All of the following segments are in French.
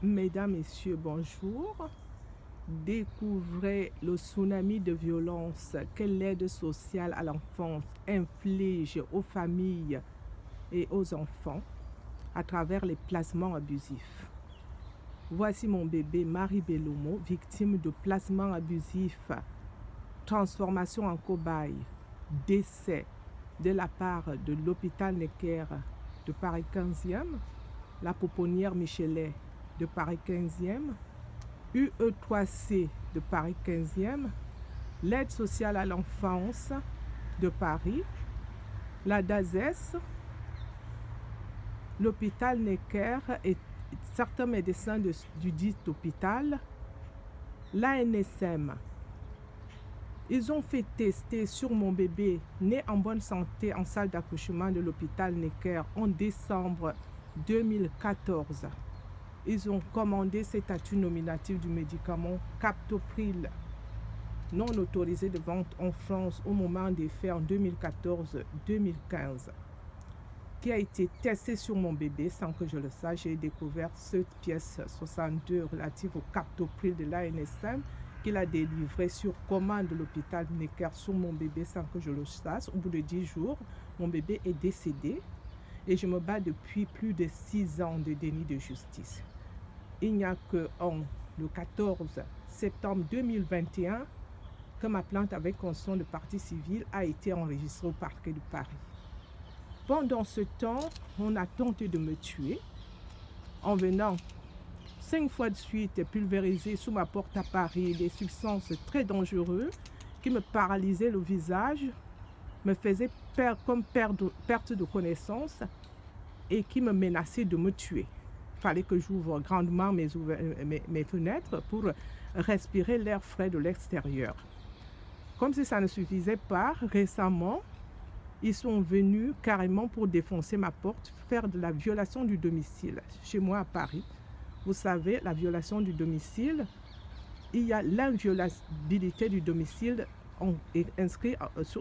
Mesdames, Messieurs, bonjour. Découvrez le tsunami de violence que l'aide sociale à l'enfance inflige aux familles et aux enfants à travers les placements abusifs. Voici mon bébé Marie Bellomo, victime de placements abusifs, transformation en cobaye, décès de la part de l'hôpital Necker de Paris 15e, la pouponnière Michelet de Paris 15e, UE3C de Paris 15e, l'aide sociale à l'enfance de Paris, la DASES, l'hôpital Necker et certains médecins du dit hôpital, l'ANSM. Ils ont fait tester sur mon bébé né en bonne santé en salle d'accouchement de l'hôpital Necker en décembre 2014. Ils ont commandé cet statut nominatif du médicament Captopril, non autorisé de vente en France au moment des faits en 2014-2015, qui a été testé sur mon bébé sans que je le sache. J'ai découvert cette pièce 62 relative au Captopril de l'ANSM qu'il a délivré sur commande de l'hôpital Necker sur mon bébé sans que je le sache. Au bout de 10 jours, mon bébé est décédé et je me bats depuis plus de 6 ans de déni de justice. Il n'y a que le 14 septembre 2021 que ma plainte avec constitution de partie civile a été enregistrée au parquet de Paris. Pendant ce temps, on a tenté de me tuer en venant 5 fois de suite pulvériser sous ma porte à Paris des substances très dangereuses qui me paralysaient le visage, me faisaient perte de connaissance et qui me menaçaient de me tuer. Il fallait que j'ouvre grandement mes fenêtres pour respirer l'air frais de l'extérieur. Comme si ça ne suffisait pas, récemment, ils sont venus carrément pour défoncer ma porte, faire de la violation du domicile chez moi à Paris. Vous savez, la violation du domicile, il y a l'inviolabilité du domicile inscrit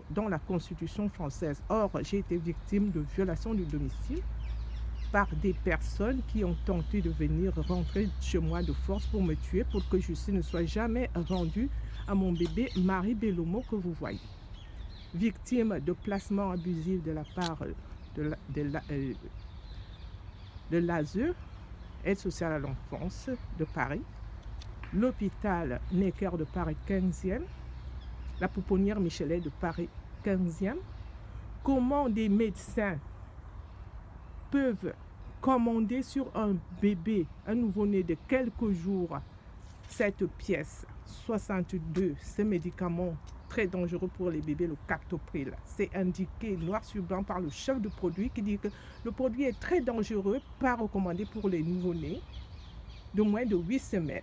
dans la Constitution française. Or, j'ai été victime de violation du domicile par des personnes qui ont tenté de venir rentrer chez moi de force pour me tuer, pour que justice ne soit jamais rendue à mon bébé Marie Bellomo que vous voyez. Victime de placement abusif de la part de l'ASE, Aide sociale à l'enfance de Paris, l'hôpital Necker de Paris 15e, la pouponnière Michelet de Paris 15e. Comment des médecins peuvent commander sur un bébé, un nouveau-né de quelques jours, cette pièce 62, ce médicament très dangereux pour les bébés, le Captopril. C'est indiqué noir sur blanc par le chef de produit qui dit que le produit est très dangereux, pas recommandé pour les nouveau-nés de moins de 8 semaines.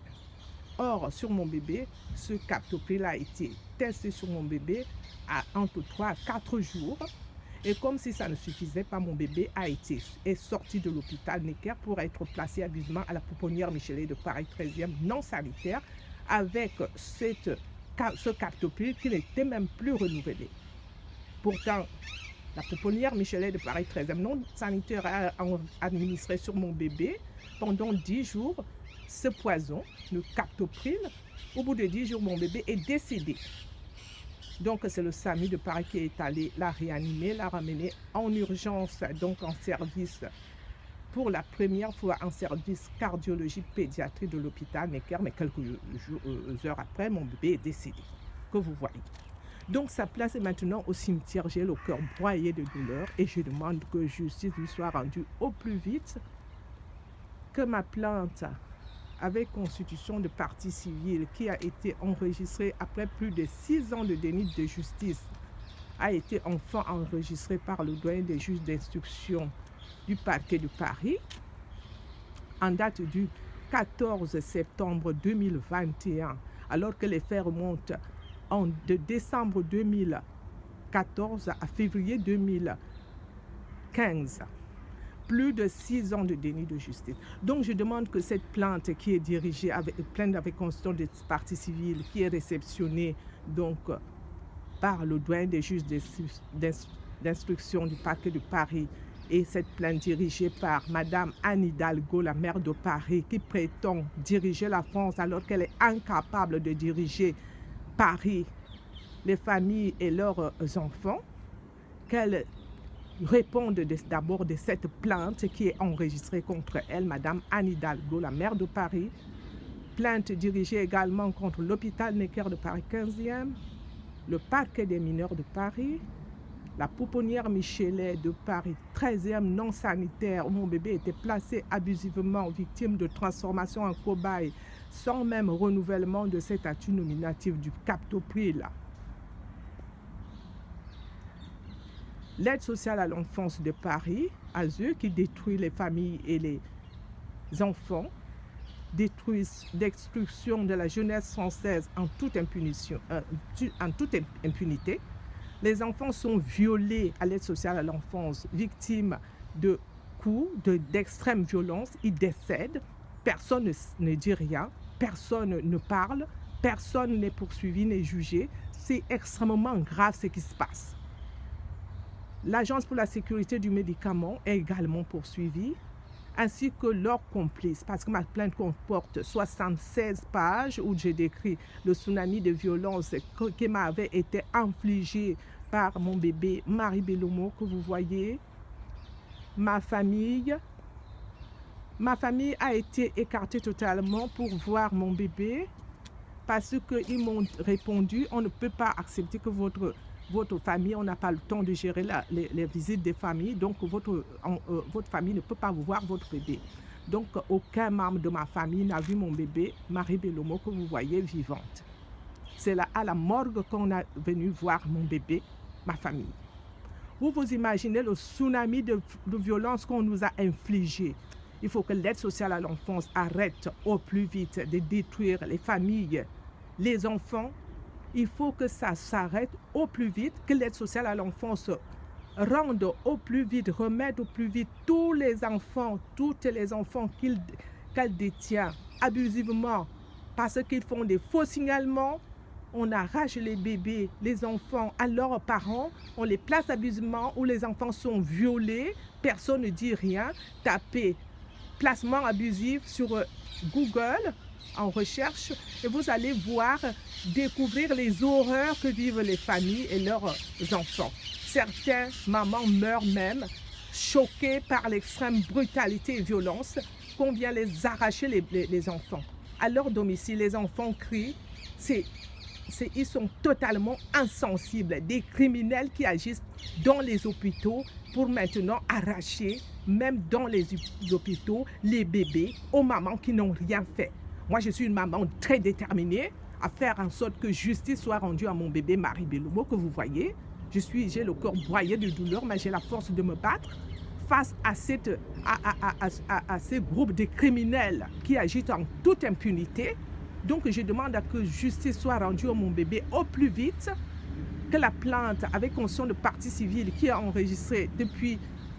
Or, sur mon bébé, ce Captopril a été testé sur mon bébé entre 3 à 4 jours. Et comme si ça ne suffisait pas, mon bébé est sorti de l'hôpital Necker pour être placé abusivement à la pouponnière Michelet de Paris 13e non sanitaire avec ce Captopril qui n'était même plus renouvelé. Pourtant, la pouponnière Michelet de Paris 13e non sanitaire a administré sur mon bébé pendant 10 jours ce poison, le Captopril. Au bout de 10 jours, mon bébé est décédé. Donc, c'est le SAMU de Paris qui est allé la réanimer, la ramener en urgence, donc en service, pour la première fois en service cardiologie pédiatrie de l'hôpital Necker, mais quelques heures après, mon bébé est décédé, que vous voyez. Donc, sa place est maintenant au cimetière. J'ai le cœur broyé de douleur et je demande que justice lui soit rendue au plus vite, que ma plainte avec constitution de partie civile qui a été enregistrée après plus de 6 ans de déni de justice a été enfin enregistrée par le doyen des juges d'instruction du parquet de Paris en date du 14 septembre 2021, alors que les faits remontent de décembre 2014 à février 2015. Plus de 6 ans de déni de justice. Donc, je demande que cette plainte qui est dirigée plainte avec constitution de partie civile, qui est réceptionnée donc par le doyen des juges d'instruction du parquet de Paris Et cette plainte dirigée par Madame Anne Hidalgo, la maire de Paris, qui prétend diriger la France alors qu'elle est incapable de diriger Paris, les familles et leurs enfants, qu'elle réponde d'abord de cette plainte qui est enregistrée contre elle, Madame Anne Hidalgo, la maire de Paris. Plainte dirigée également contre l'hôpital Necker de Paris 15e, le parquet des mineurs de Paris, la pouponnière Michelet de Paris 13e non sanitaire où mon bébé était placé abusivement victime de transformation en cobaye sans même renouvellement de ses statuts nominatifs du Captopril. L'aide sociale à l'enfance de Paris, ASE, qui détruit les familles et les enfants, détruisent l'exclusion de la jeunesse française en toute impunité. Les enfants sont violés à l'aide sociale à l'enfance, victimes de coups, d'extrême violence, ils décèdent, personne ne dit rien, personne ne parle, personne n'est poursuivi, n'est jugé. C'est extrêmement grave ce qui se passe. L'Agence pour la sécurité du médicament est également poursuivie, ainsi que leurs complices, parce que ma plainte comporte 76 pages où j'ai décrit le tsunami de violence qui m'avait été infligé par mon bébé Marie Bellomo, que vous voyez. Ma famille a été écartée totalement pour voir mon bébé, parce qu'ils m'ont répondu, on ne peut pas accepter que votre famille, on n'a pas le temps de gérer les visites des familles, donc votre famille ne peut pas vous voir votre bébé. Donc aucun membre de ma famille n'a vu mon bébé, Marie Bellomo, que vous voyez vivante. C'est là à la morgue qu'on a venu voir mon bébé, ma famille. Vous imaginez le tsunami de violence qu'on nous a infligé. Il faut que l'aide sociale à l'enfance arrête au plus vite de détruire les familles, les enfants. Il faut que ça s'arrête au plus vite, que l'aide sociale à l'enfance rende au plus vite, remette au plus vite tous les enfants qu'elle détient abusivement parce qu'ils font des faux signalements. On arrache les bébés, les enfants à leurs parents, on les place abusivement où les enfants sont violés, personne ne dit rien. Tapez placement abusif sur Google en recherche et vous allez découvrir les horreurs que vivent les familles et leurs enfants. Certaines mamans meurent même choquées par l'extrême brutalité et violence qu'on vient les arracher les enfants. À leur domicile, les enfants crient, ils sont totalement insensibles, des criminels qui agissent dans les hôpitaux pour maintenant arracher, même dans les hôpitaux, les bébés aux mamans qui n'ont rien fait. Moi, je suis une maman très déterminée à faire en sorte que justice soit rendue à mon bébé Marie Bellomo, que vous voyez. J'ai le corps broyé de douleur, mais j'ai la force de me battre face à ces groupes de criminels qui agissent en toute impunité. Donc, je demande à que justice soit rendue à mon bébé au plus vite, que la plainte avec conscience de partie civile qui est enregistrée depuis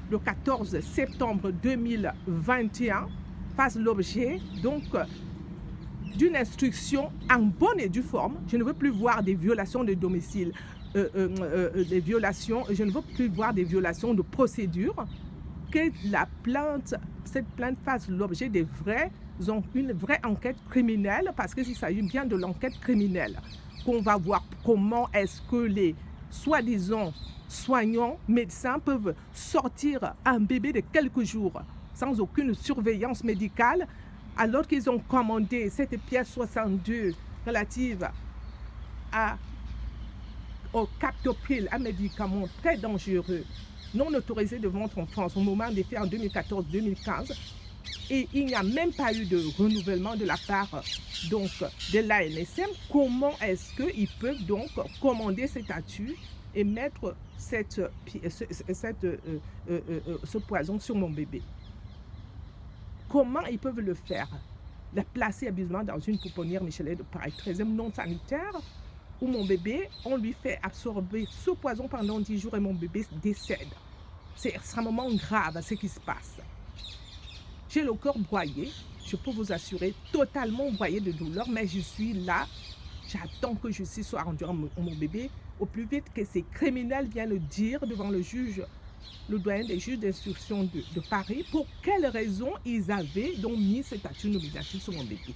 le 14 septembre 2021 fasse l'objet donc d'une instruction en bonne et due forme. Je ne veux plus voir des violations de domicile, je ne veux plus voir des violations de procédure, que cette plainte fasse l'objet d'une vraie enquête criminelle, parce qu'il s'agit bien de l'enquête criminelle, qu'on va voir comment est-ce que les soi-disant soignants, médecins peuvent sortir un bébé de quelques jours sans aucune surveillance médicale, alors qu'ils ont commandé cette pièce 62 relative au Captopril, un médicament très dangereux, non autorisé de vente en France au moment des faits en 2014-2015. Et il n'y a même pas eu de renouvellement de la part donc, de l'ANSM. Comment est-ce qu'ils peuvent donc commander ces statuts et mettre ce poison sur mon bébé? Comment ils peuvent le faire? La placer abusivement dans une pouponnière Michelet de Paris 13e non sanitaire, où mon bébé, on lui fait absorber ce poison pendant 10 jours et mon bébé décède. C'est extrêmement grave ce qui se passe. J'ai le corps broyé, je peux vous assurer, totalement broyé de douleur, mais je suis là, j'attends que justice soit rendue à mon bébé au plus vite, que ces criminels viennent le dire devant le juge le doyen des juges d'instruction de Paris pour quelles raisons ils avaient donc mis cette statut nominatif sur mon bébé.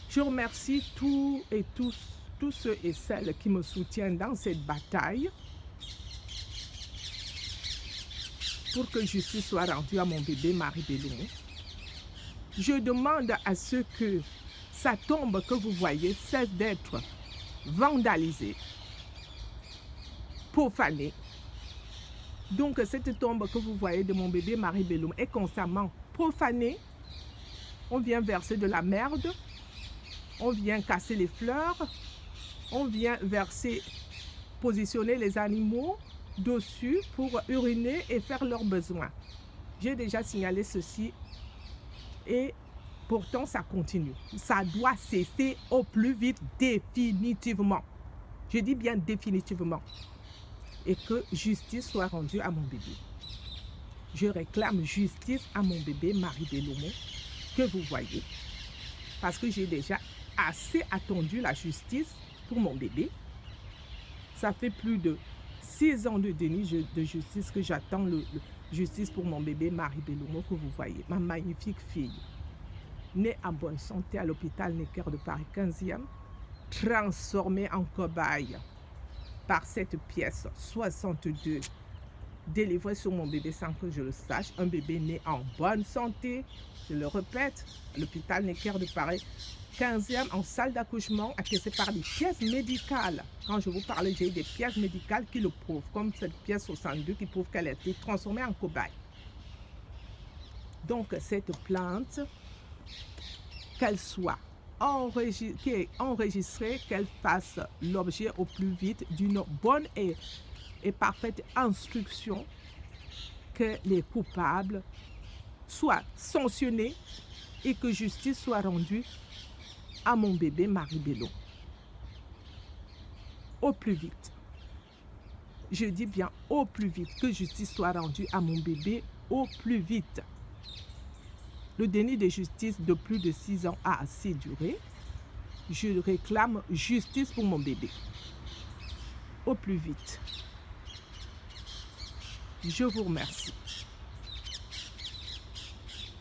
Je remercie tous ceux et celles qui me soutiennent dans cette bataille pour que justice soit rendue à mon bébé Marie Bellomo. Je demande à ce que sa tombe que vous voyez cesse d'être vandalisée, profanée. Donc cette tombe que vous voyez de mon bébé Marie Bellomo est constamment profanée. On vient verser de la merde, on vient casser les fleurs, on vient positionner les animaux dessus pour uriner et faire leurs besoins. J'ai déjà signalé ceci et pourtant ça continue. Ça doit cesser au plus vite, définitivement. Je dis bien définitivement. Et que justice soit rendue à mon bébé. Je réclame justice à mon bébé Marie Bellomo, que vous voyez, parce que j'ai déjà assez attendu la justice pour mon bébé. Ça fait plus de 6 ans de déni de justice que j'attends la justice pour mon bébé Marie Bellomo, que vous voyez, ma magnifique fille, née en bonne santé à l'hôpital Necker de Paris 15e, transformée en cobaye par cette pièce 62 délivrée sur mon bébé sans que je le sache, un bébé né en bonne santé, je le répète, à l'hôpital Necker de Paris 15e en salle d'accouchement, attestée par des pièces médicales. Quand je vous parlais, j'ai eu des pièces médicales qui le prouvent, comme cette pièce 62 qui prouve qu'elle a été transformée en cobaye. Donc cette plainte, qu'elle soit enregistrée, qu'elle fasse l'objet au plus vite d'une bonne et parfaite instruction, que les coupables soient sanctionnés et que justice soit rendue à mon bébé Marie Bellomo. Au plus vite. Je dis bien au plus vite, que justice soit rendue à mon bébé au plus vite. Le déni de justice de plus de 6 ans a assez duré. Je réclame justice pour mon bébé. Au plus vite. Je vous remercie.